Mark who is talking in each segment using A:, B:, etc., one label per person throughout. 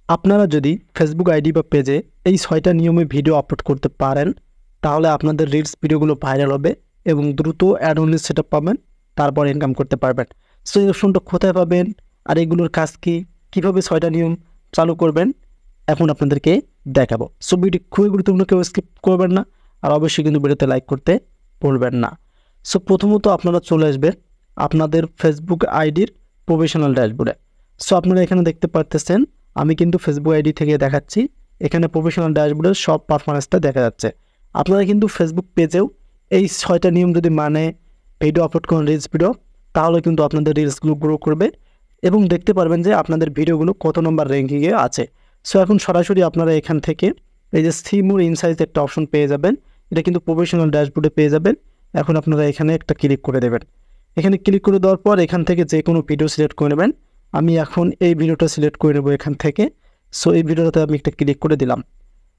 A: আপনারা যদি Facebook ID বা পেজে এই 6টা নিয়মে ভিডিও আপলোড করতে পারেন, তাহলে আপনাদের রিলস ভিডিওগুলো ভাইরাল হবে এবং দ্রুত অ্যাড অনলি সেটআপ পাবেন, তারপর ইনকাম করতে পারবেন। সো এই অপশনটা কোথায় পাবেন আর এগুলোর কাজ কী, কীভাবে 6টা নিয়ম চালু করবেন, এখন আপনাদেরকে দেখাবো। সো ভিডিও খুবই গুরুত্বপূর্ণ, কেউ স্কিপ করবেন না, আর অবশ্যই কিন্তু ভিডিওতে লাইক করতে ভুলবেন না। সো প্রথমত আপনারা চলে আসবেন আপনাদের ফেসবুক আইডির প্রফেশনাল ড্যাশবোর্ডে। সো আপনারা এখানে দেখতে পারতেছেন, আমি কিন্তু ফেসবুক আইডি থেকে দেখাচ্ছি, এখানে প্রফেশনাল ড্যাশবোর্ডের সব পারফরমেন্সটা দেখা যাচ্ছে। আপনারা কিন্তু ফেসবুক পেজেও এই 6টা নিয়ম যদি মানে ভিডিও আপলোড করেন, রিলস ভিডিও, তাহলে কিন্তু আপনাদের রিলসগুলো গ্রো করবে এবং দেখতে পারবেন যে আপনাদের ভিডিওগুলো কত নম্বর র্যাঙ্কিংয়ে আছে। সো এখন সরাসরি আপনারা এখান থেকে এই যে সি মোর ইনসাইটস একটা অপশন পেয়ে যাবেন, এটা কিন্তু প্রফেশনাল ড্যাশবোর্ডে পেয়ে যাবেন। এখন আপনারা এখানে একটা ক্লিক করে দেবেন। এখানে ক্লিক করে দেওয়ার পর এখান থেকে যে কোনো ভিডিও সিলেক্ট করে নেবেন। আমি এখন এই ভিডিওটা সিলেক্ট করে নেব এখান থেকে। সো এই ভিডিওটাতে আমি একটা ক্লিক করে দিলাম।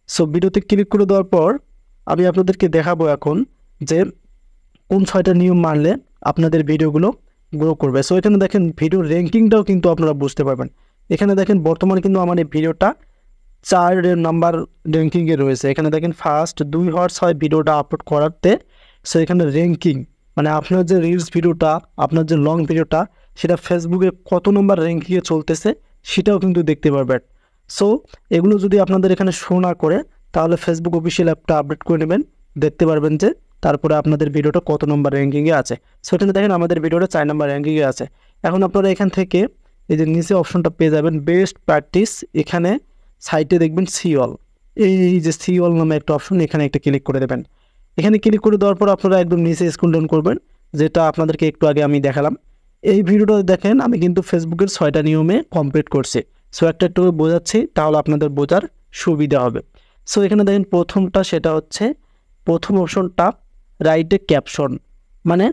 A: সো ভিডিওতে ক্লিক করে দেওয়ার পর আমি আপনাদেরকে দেখাবো এখন যে কোন 6টা নিয়ম মানলে আপনাদের ভিডিওগুলো গ্রো করবে। সো এখানে দেখেন ভিডিও র্যাঙ্কিংটাও কিন্তু আপনারা বুঝতে পারবেন। এখানে দেখেন বর্তমানে কিন্তু আমার এই ভিডিওটা 4 নাম্বার র্যাঙ্কিংয়ে রয়েছে। এখানে দেখেন ফার্স্ট 2 হর্স হয় ভিডিওটা আপলোড করাতে। সো এখানে র্যাঙ্কিং মানে আপনার যে রিলস ভিডিওটা, আপনার যে লং ভিডিওটা, সেটা ফেসবুকে কত নম্বর র্যাঙ্কিংয়ে চলতেছে সেটাও কিন্তু দেখতে পারবেন। সো এগুলো যদি আপনাদের এখানে শো না করে, তাহলে ফেসবুক অফিসিয়াল অ্যাপটা আপডেট করে নেবেন, দেখতে পারবেন যে তারপরে আপনাদের ভিডিওটা কত নম্বর র্যাঙ্কিংয়ে আছে। সো এখানে দেখেন আমাদের ভিডিওটা 4 নম্বর র্যাঙ্কিংয়ে আছে। এখন আপনারা এখান থেকে এই যে নিচে অপশনটা পেয়ে যাবেন বেস্ট প্র্যাকটিস, এখানে সাইটে দেখবেন সি অল, এই যে সি অল নামে একটা অপশন, এখানে একটা ক্লিক করে দেবেন। এখানে ক্লিক করে দেওয়ার পর আপনারা একদম নিচে স্ক্রল ডাউন করবেন, যেটা আপনাদেরকে একটু আগে আমি দেখালাম। এই ভিডিওটা দেখেন আমি কিন্তু ফেসবুকের 6টা নিয়মে কমপ্লিট করছি। সো একটা বোঝাচ্ছি, তাহলে আপনাদের বোঝার সুবিধা হবে। সো এখানে দেখেন প্রথমটা, সেটা হচ্ছে প্রথম অপশনটা রাইট এ ক্যাপশন, মানে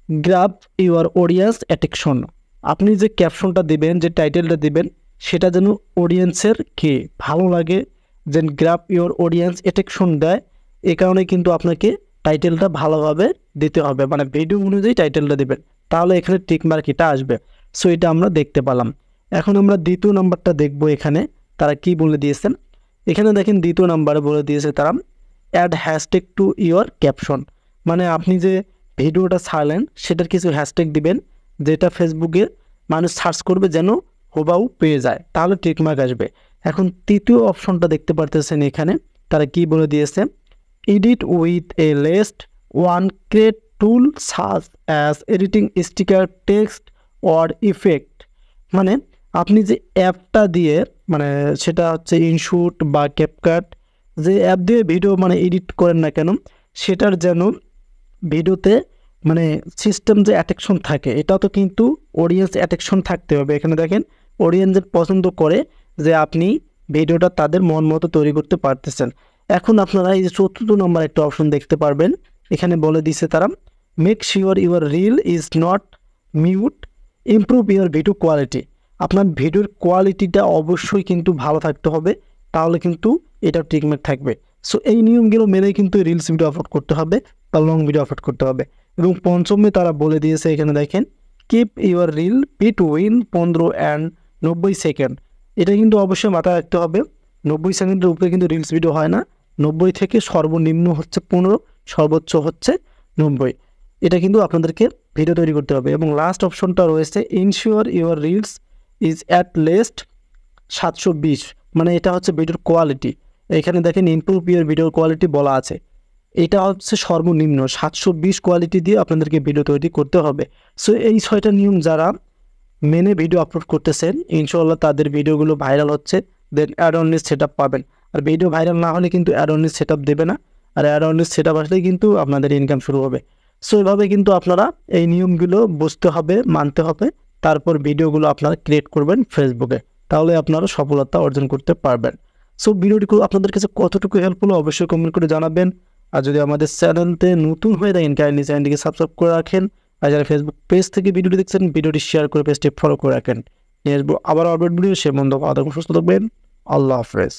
A: গ্রাব ইউর অডিয়েন্স অ্যাটেনশন। আপনি যে ক্যাপশনটা দিবেন, যে টাইটেলটা দিবেন, সেটা যেন অডিয়েন্সের কে ভালো লাগে, যেন গ্রাব ইউর অডিয়েন্স অ্যাটেনশন দেয়। এই কারণে কিন্তু আপনাকে টাইটেলটা ভালোভাবে দিতে হবে, মানে ভিডিও অনুযায়ী টাইটেলটা দিবেন, তাহলে এখানে টিক মার্ক এটা আসবে। সো এটা আমরা দেখতে পেলাম। এখন আমরা দ্বিতীয় নাম্বারটা দেখব। এখানে তারা কি বলে দিয়েছেন, এখানে দেখেন দ্বিতীয় নাম্বারে বলে দিয়েছে তারা add hashtag to your caption, মানে আপনি যে ভিডিওটা ছাড়লেন সেটার কিছু হ্যাশট্যাগ দিবেন, যেটা ফেসবুকে মানুষ সার্চ করবে যেন হুবাহু পেয়ে যায়, তাহলে টিকমার্ক আসবে। এখন তৃতীয় অপশনটা দেখতে পারতেছেন, এখানে তারা কি বলে দিয়েছে, edit with a least one create tool search as editing sticker text or effect, মানে আপনি যে অ্যাপটা দিয়ে, মানে সেটা হচ্ছে ইনশুট বা ক্যাপকাট, যে অ্যাপ দিয়ে ভিডিও মানে এডিট করেন না কেন, সেটার যেন ভিডিওতে মানে সিস্টেম যে অ্যাট্রাকশন থাকে, এটা তো কিন্তু অডিয়েন্স অ্যাট্রাকশন থাকতে হবে। এখানে দেখেন অডিয়েন্সের পছন্দ করে যে আপনি ভিডিওটা তাদের মন মতো তৈরি করতে পারতেছেন। এখন আপনারা এই যে চতুর্থ নম্বর একটা অপশন দেখতে পারবেন, এখানে বলে দিছে তারা make sure your reel is not mute, improve your video quality. আপনার ভিডিওর কোয়ালিটিটা অবশ্যই কিন্তু ভালো থাকতে হবে, তাহলে কিন্তু এটা ঠিকঠাক থাকবে। সো এই নিয়মগুলো মেনেই কিন্তু রিলস ভিডিও আপলোড করতে হবে বা লং ভিডিও আপলোড করতে হবে। এবং পঞ্চমে তারা বলে দিয়েছে, এখানে দেখেন keep your reel between 15 and 90 second. এটা কিন্তু অবশ্যই মাথায় রাখতে হবে, 90 সেকেন্ডের উপরে কিন্তু রিলস ভিডিও হয় না। 90 থেকে সর্বনিম্ন হচ্ছে 15, সর্বোচ্চ হচ্ছে 90। এটা কিন্তু আপনাদেরকে ভিডিও তৈরি করতে হবে। এবং লাস্ট অপশনটা রয়েছে ensure your reels is at least 720, মানে এটা হচ্ছে ভিডিওর কোয়ালিটি। এখানে দেখেন ইমপ্রুভ ইউর ভিডিওর কোয়ালিটি বলা আছে, এটা হচ্ছে সর্বনিম্ন 720 কোয়ালিটি দিয়ে আপনাদেরকে ভিডিও তৈরি করতে হবে। সো এই 6টা নিয়ম যারা মেনে ভিডিও আপলোড করতেছেন, ইনশাআল্লাহ তাদের ভিডিওগুলো ভাইরাল হচ্ছে, দেন অ্যাড অনলি সেটআপ পাবেন। আর ভিডিও ভাইরাল না হলে কিন্তু অ্যাড অনলি সেটআপ দেবে না, আর অ্যাড অনলি সেটআপ আসলেই কিন্তু আপনাদের ইনকাম শুরু হবে। সো এভাবে কিন্তু আপনারা এই নিয়মগুলো বুঝতে হবে, মানতে হবে, তারপর ভিডিওগুলো আপনারা ক্রিয়েট করবেন ফেসবুকে, তাহলে আপনারা সফলতা অর্জন করতে পারবেন। সো ভিডিওটি আপনাদের কাছে কতটুকু হেল্প হলো অবশ্যই কমেন্ট করে জানাবেন। আর যদি আমাদের চ্যানেলতে নতুন হয়ে থাকেন, কাইন্ডলি চ্যানেলটিকে সাবস্ক্রাইব করে রাখেন। আর যারা ফেসবুক পেজ থেকে ভিডিওটি দেখছেন, ভিডিওটি শেয়ার করে পেজটি ফলো করে রাখেন। নিয়ে আসবো আবার আপডেট ভিডিও, সে বন্ধু ভালো থাকবেন, সুস্থ থাকবেন। আল্লাহ হাফেজ।